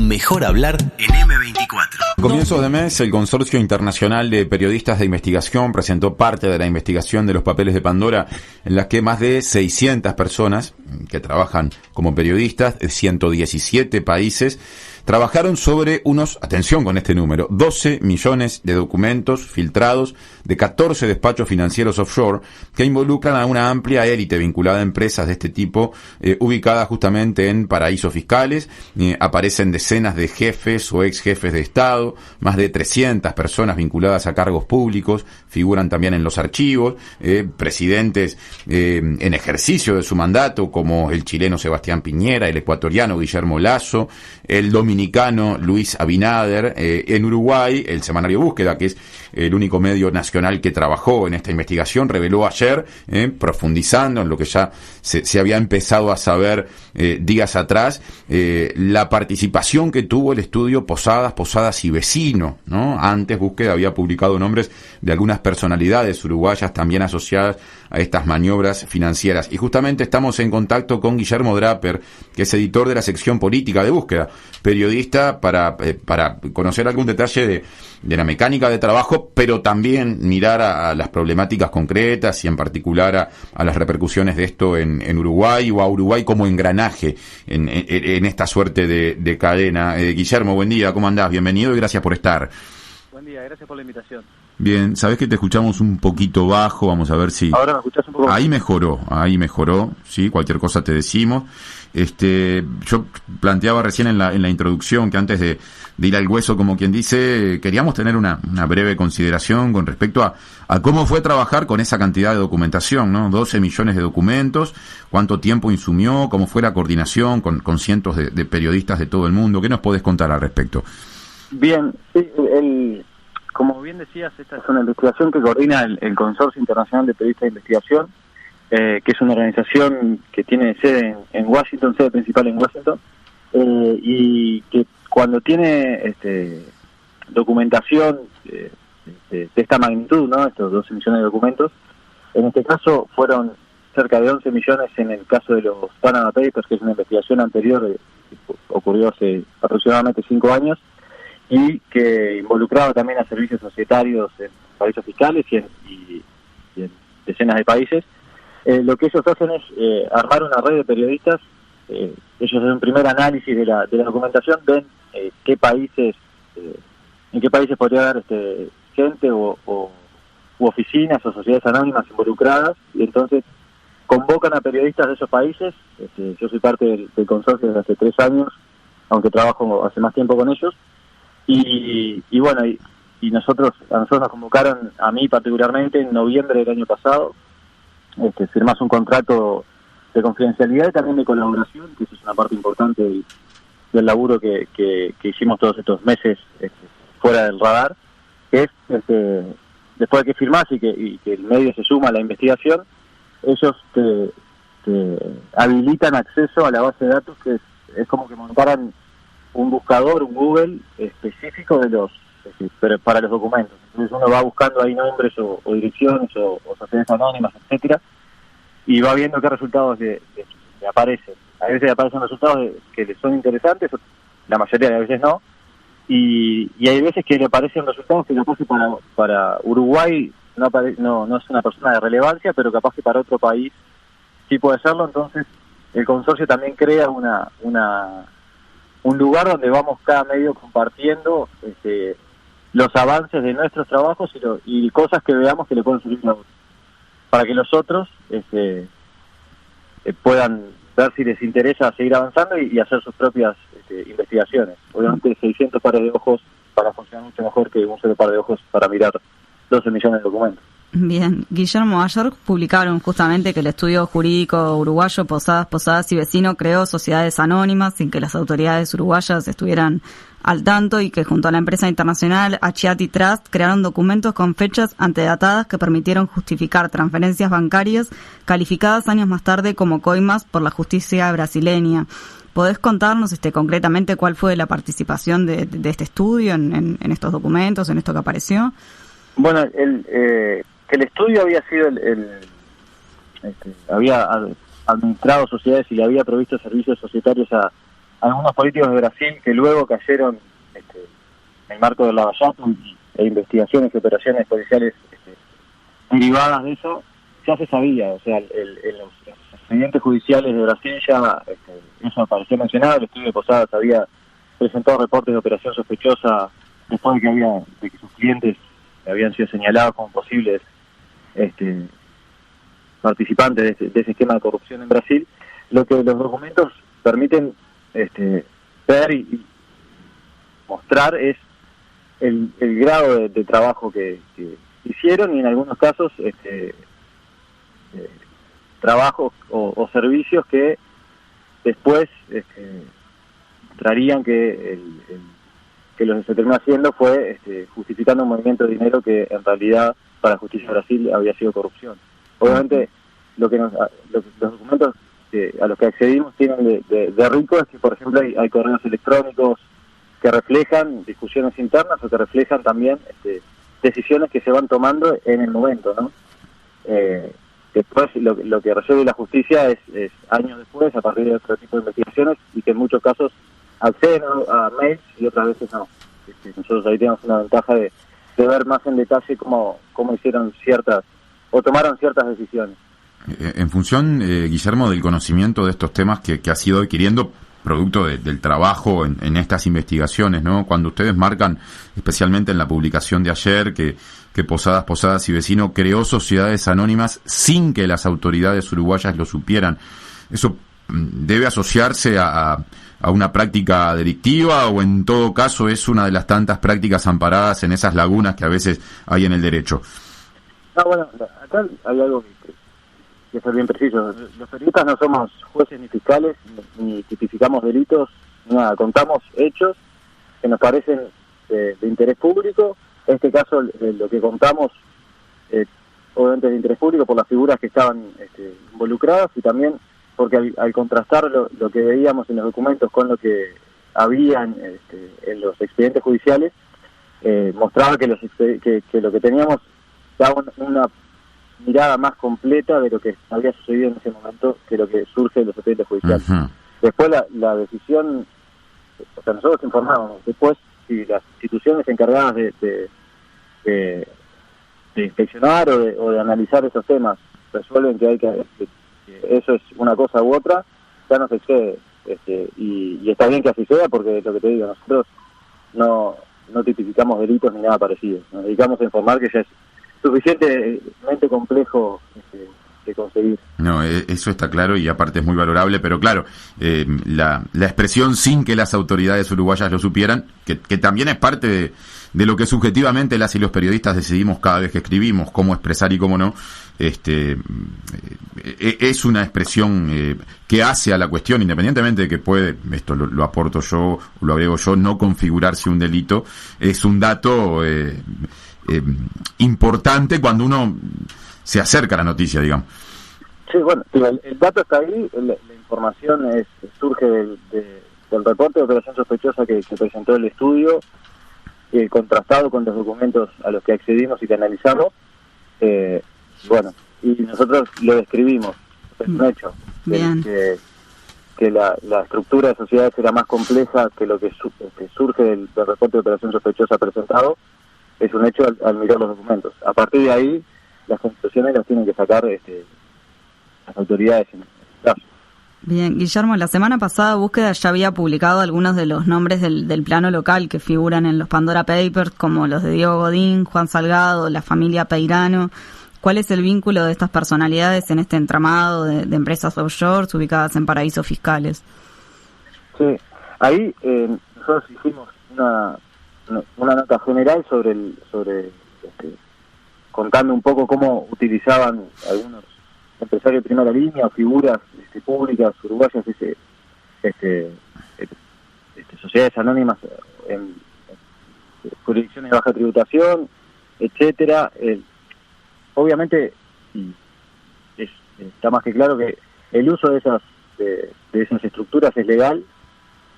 Mejor hablar en M24. A comienzos de mes, el Consorcio Internacional de Periodistas de Investigación presentó parte de la investigación de los papeles de Pandora, en la que más de 600 personas que trabajan como periodistas de 117 países trabajaron sobre unos, atención con este número, 12 millones de documentos filtrados de 14 despachos financieros offshore que involucran a una amplia élite vinculada a empresas de este tipo, ubicadas justamente en paraísos fiscales. Aparecen decenas de jefes o ex jefes de Estado, más de 300 personas vinculadas a cargos públicos, figuran también en los archivos, presidentes en ejercicio de su mandato, como el chileno Sebastián Piñera, el ecuatoriano Guillermo Lasso, el dominicano Luis Abinader. En Uruguay, el semanario Búsqueda, que es el único medio nacional que trabajó en esta investigación, reveló ayer, profundizando en lo que ya se había empezado a saber días atrás, la participación que tuvo el estudio Posadas y Vecino, ¿no? Antes Búsqueda había publicado nombres de algunas personalidades uruguayas también asociadas a estas maniobras financieras. Y justamente estamos en contacto con Guillermo Draper, que es editor de la sección política de Búsqueda, periodista para conocer algún detalle de la mecánica de trabajo, pero también mirar a las problemáticas concretas y en particular a las repercusiones de esto en Uruguay, o a Uruguay como engranaje en esta suerte de cadena. Guillermo, buen día, ¿cómo andás? Bienvenido y gracias por estar. Buen día, gracias por la invitación. Bien, sabés que te escuchamos un poquito bajo, vamos a ver si... Ahora me escuchás un poco. Ahí mejoró, sí, cualquier cosa te decimos. Yo planteaba recién en la introducción que antes de ir al hueso, como quien dice, queríamos tener una breve consideración con respecto a cómo fue trabajar con esa cantidad de documentación, ¿no? 12 millones de documentos, cuánto tiempo insumió, cómo fue la coordinación con cientos de periodistas de todo el mundo. ¿Qué nos podés contar al respecto? Bien, sí, como bien decías, esta es una investigación que coordina el Consorcio Internacional de Periodistas de Investigación, que es una organización que tiene sede en Washington, sede principal en Washington, y que cuando tiene documentación de esta magnitud, ¿no? Estos 12 millones de documentos, en este caso fueron cerca de 11 millones en el caso de los Panama Papers, que es una investigación anterior, que ocurrió hace aproximadamente 5 años, y que involucraba también a servicios societarios en paraísos fiscales y en decenas de países. Lo que ellos hacen es armar una red de periodistas. Ellos hacen un primer análisis de la documentación, ven en qué países podría haber gente u oficinas o sociedades anónimas involucradas, y entonces convocan a periodistas de esos países. Yo soy parte del consorcio desde hace 3 años, aunque trabajo hace más tiempo con ellos. Y bueno, a nosotros nos convocaron, a mí particularmente, en noviembre del año pasado. Firmás un contrato de confidencialidad y también de colaboración, que eso es una parte importante del laburo que hicimos todos estos meses fuera del radar, que es después de que firmás y que el medio se suma a la investigación, ellos te habilitan acceso a la base de datos, que es como que montaran un buscador, un Google específico para los documentos. Entonces uno va buscando ahí nombres o direcciones o sociedades anónimas, etcétera, y va viendo qué resultados le aparecen. A veces aparecen resultados que le son interesantes, la mayoría de las veces no, y hay veces que le aparecen resultados que capaz que para Uruguay no es una persona de relevancia, pero capaz que para otro país sí puede serlo. Entonces el consorcio también crea un lugar donde vamos cada medio compartiendo los avances de nuestros trabajos y cosas que veamos que le pueden servir a otros, para que los otros puedan ver si les interesa seguir avanzando y hacer sus propias investigaciones. Obviamente 600 pares de ojos para funcionar mucho mejor que un solo par de ojos para mirar 12 millones de documentos. Bien, Guillermo, ayer publicaron justamente que el estudio jurídico uruguayo Posadas y Vecino creó sociedades anónimas sin que las autoridades uruguayas estuvieran al tanto, y que junto a la empresa internacional Achiati Trust crearon documentos con fechas antedatadas que permitieron justificar transferencias bancarias calificadas años más tarde como coimas por la justicia brasileña. ¿Podés contarnos concretamente cuál fue la participación de este estudio en estos documentos, en esto que apareció? Bueno, el estudio había sido había administrado sociedades y le había provisto servicios societarios a algunos políticos de Brasil que luego cayeron en el marco del Lava Jato e investigaciones y operaciones policiales derivadas de eso, ya se sabía. O sea, en los expedientes judiciales de Brasil ya eso apareció mencionado. El estudio de Posadas había presentado reportes de operación sospechosa después de que sus clientes habían sido señalados como posibles participantes de ese esquema de corrupción en Brasil. Lo que los documentos permiten ver y mostrar es el grado de trabajo que hicieron, y en algunos casos trabajos o servicios que después traerían que lo que se terminó haciendo fue justificando un movimiento de dinero que en realidad para Justicia de Brasil había sido corrupción. Obviamente los documentos a los que accedimos tienen de rico es que, por ejemplo, hay correos electrónicos que reflejan discusiones internas o que reflejan también decisiones que se van tomando en el momento, ¿no? Después lo que resuelve la justicia es años después, a partir de otro tipo de investigaciones, y que en muchos casos acceden a mails y otras veces no. Nosotros ahí tenemos una ventaja de ver más en detalle cómo hicieron tomaron ciertas decisiones. En función, Guillermo, del conocimiento de estos temas que has ido adquiriendo producto del trabajo en estas investigaciones, ¿no? Cuando ustedes marcan, especialmente en la publicación de ayer, que Posadas y Vecino creó sociedades anónimas sin que las autoridades uruguayas lo supieran, ¿eso debe asociarse a una práctica delictiva, o en todo caso es una de las tantas prácticas amparadas en esas lagunas que a veces hay en el derecho? No, bueno, acá hay algo que ser bien preciso. Los periodistas no somos jueces ni fiscales, ni tipificamos delitos, ni nada. Contamos hechos que nos parecen de interés público. En este caso, lo que contamos, obviamente es de interés público por las figuras que estaban involucradas, y también porque al contrastar lo que veíamos en los documentos con lo que había en los expedientes judiciales, mostraba que lo que teníamos daba una mirada más completa de lo que había sucedido en ese momento que lo que surge de los expedientes judiciales. Uh-huh. Después la decisión, o sea, nosotros informábamos, después si las instituciones encargadas de inspeccionar o de analizar esos temas resuelven que eso es una cosa u otra, ya nos excede, y está bien que así sea, porque lo que te digo, nosotros no tipificamos delitos ni nada parecido, nos dedicamos a informar, que ya es suficientemente complejo de conseguir. No, eso está claro, y aparte es muy valorable, pero claro, la expresión sin que las autoridades uruguayas lo supieran, que también es parte de lo que subjetivamente las y los periodistas decidimos cada vez que escribimos, cómo expresar y cómo no, es una expresión que hace a la cuestión, independientemente de que puede, esto lo aporto yo, lo agrego yo, no configurarse un delito, es un dato importante cuando uno se acerca a la noticia, digamos. Sí, bueno, el dato está ahí, la información surge del reporte de operación sospechosa que presentó el estudio, contrastado con los documentos a los que accedimos y que analizamos, bueno, y nosotros lo describimos, es un hecho, que la estructura de sociedades era más compleja que lo que surge del reporte de operación sospechosa presentado. Es un hecho al mirar los documentos. A partir de ahí, las conclusiones las tienen que sacar las autoridades en este caso. Bien, Guillermo, la semana pasada Búsqueda ya había publicado algunos de los nombres del plano local que figuran en los Pandora Papers, como los de Diego Godín, Juan Salgado, la familia Peirano. ¿Cuál es el vínculo de estas personalidades en este entramado de empresas offshore ubicadas en paraísos fiscales? Sí, ahí nosotros hicimos una nota general sobre contando un poco cómo utilizaban algunos empresarios de primera línea o figuras públicas uruguayas sociedades anónimas en jurisdicciones de baja tributación, etcétera. Obviamente está más que claro que el uso de esas estructuras es legal,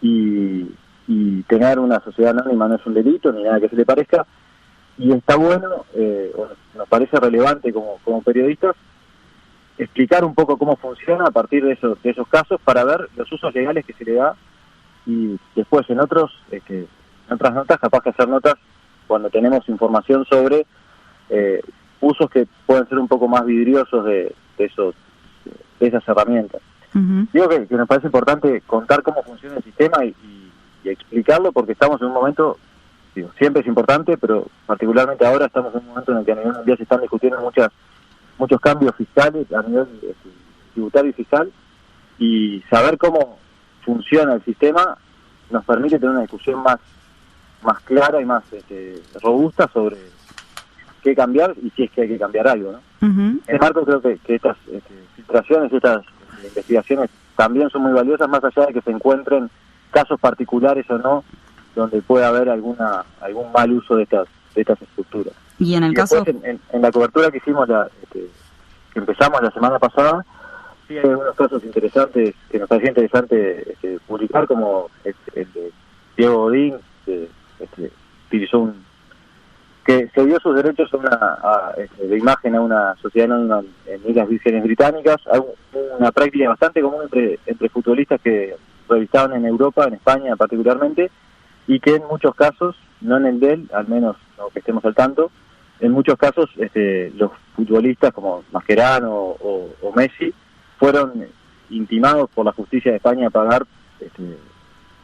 y tener una sociedad anónima no es un delito ni nada que se le parezca, y está bueno, nos parece relevante como periodistas explicar un poco cómo funciona a partir de esos casos, para ver los usos legales que se le da y después en otras notas, capaz que hacer notas cuando tenemos información sobre usos que pueden ser un poco más vidriosos de esas herramientas. Uh-huh. Digo que nos parece importante contar cómo funciona el sistema y explicarlo, porque estamos en un momento, siempre es importante, pero particularmente ahora estamos en un momento en el que a nivel mundial se están discutiendo muchos cambios fiscales a nivel tributario y fiscal, y saber cómo funciona el sistema nos permite tener una discusión más clara y más robusta sobre qué cambiar y si es que hay que cambiar algo, ¿no? Uh-huh. En marco creo que estas filtraciones, estas investigaciones también son muy valiosas, más allá de que se encuentren casos particulares o no, donde pueda haber algún mal uso de estas estructuras. Y en el caso... En la cobertura que hicimos, que empezamos la semana pasada, sí hay algunos casos interesantes que nos parecía interesante publicar, como el de Diego Godín, que utilizó que se dio sus derechos de imagen a una sociedad anónima en Islas Vírgenes Británicas, una práctica bastante común entre futbolistas que revistaban en Europa, en España particularmente, y que en muchos casos, no en el de él, al menos no que estemos al tanto, en muchos casos los futbolistas como Mascherano o Messi fueron intimados por la justicia de España a pagar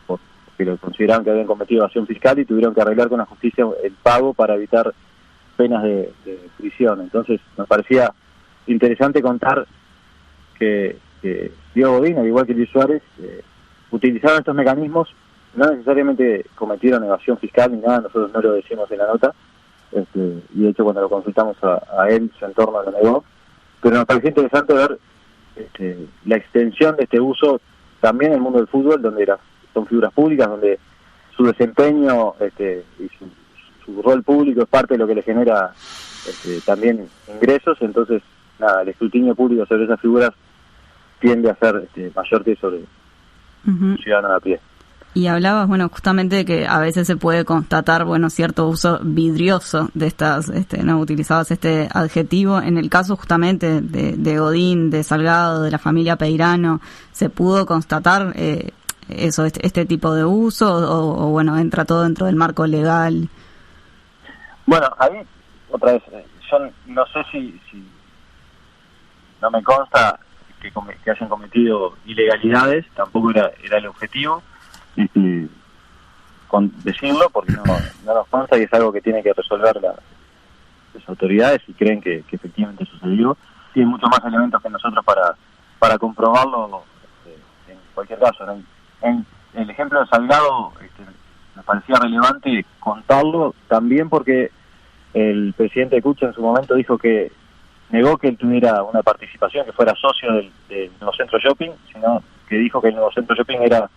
porque lo consideraban que habían cometido evasión fiscal y tuvieron que arreglar con la justicia el pago para evitar penas de prisión. Entonces nos parecía interesante contar que Diego Godín, al igual que Luis Suárez, utilizaron estos mecanismos, no necesariamente cometieron evasión fiscal ni nada, nosotros no lo decimos en la nota, y de hecho cuando lo consultamos a él, su entorno lo negó, pero nos pareció interesante ver la extensión de este uso también en el mundo del fútbol, donde son figuras públicas, donde su desempeño y su rol público es parte de lo que le genera también ingresos. Entonces el escrutinio público sobre esas figuras tiende a ser mayor que sobre un ciudadano de a pie. Y hablabas, justamente de que a veces se puede constatar, cierto uso vidrioso de estas, no utilizabas este adjetivo. En el caso justamente de Godín, de Salgado, de la familia Peirano, ¿se pudo constatar este tipo de uso o entra todo dentro del marco legal? Bueno, ahí, otra vez, yo no sé si no me consta que hayan cometido ilegalidades, tampoco era el objetivo con decirlo, porque no nos consta y es algo que tiene que resolver las autoridades si creen que efectivamente sucedió. Tienen muchos más elementos que nosotros para comprobarlo en cualquier caso. En el ejemplo de Salgado nos parecía relevante contarlo también porque el presidente de Cucha en su momento dijo que negó que él tuviera una participación, que fuera socio del Nuevo Centro Shopping, sino que dijo que el Nuevo Centro Shopping era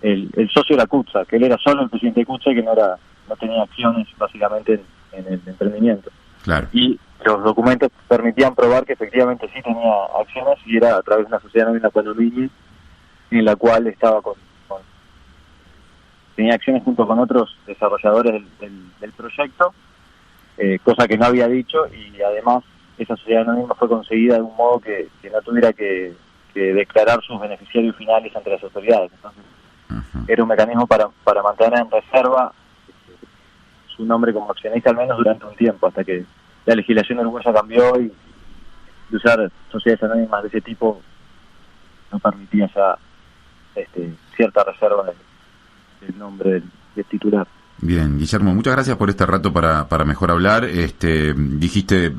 el socio de la Cucha, que él era solo el presidente de Cucha y que no tenía acciones básicamente en el emprendimiento. Claro. Y los documentos permitían probar que efectivamente sí tenía acciones y era a través de una sociedad anónima condominio en la cual estaba tenía acciones junto con otros desarrolladores del proyecto, cosa que no había dicho, y además esa sociedad anónima fue conseguida de un modo que no tuviera que declarar sus beneficiarios finales ante las autoridades. Entonces era un mecanismo para mantener en reserva su nombre como accionista al menos durante un tiempo, hasta que la legislación uruguaya cambió y usar sociedades anónimas de ese tipo no permitía ya cierta reserva del nombre del titular. Bien, Guillermo, muchas gracias por este rato para mejor hablar. Dijiste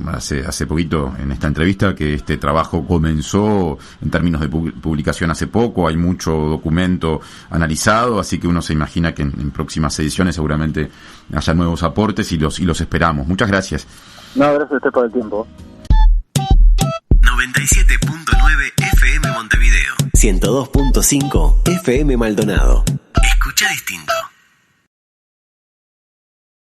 hace poquito en esta entrevista que este trabajo comenzó en términos de publicación hace poco, hay mucho documento analizado, así que uno se imagina que en próximas ediciones seguramente haya nuevos aportes y los esperamos. Muchas gracias. No, gracias a usted por el tiempo. 97.9 FM Montevideo. 102.5 FM Maldonado. Escucha distinto.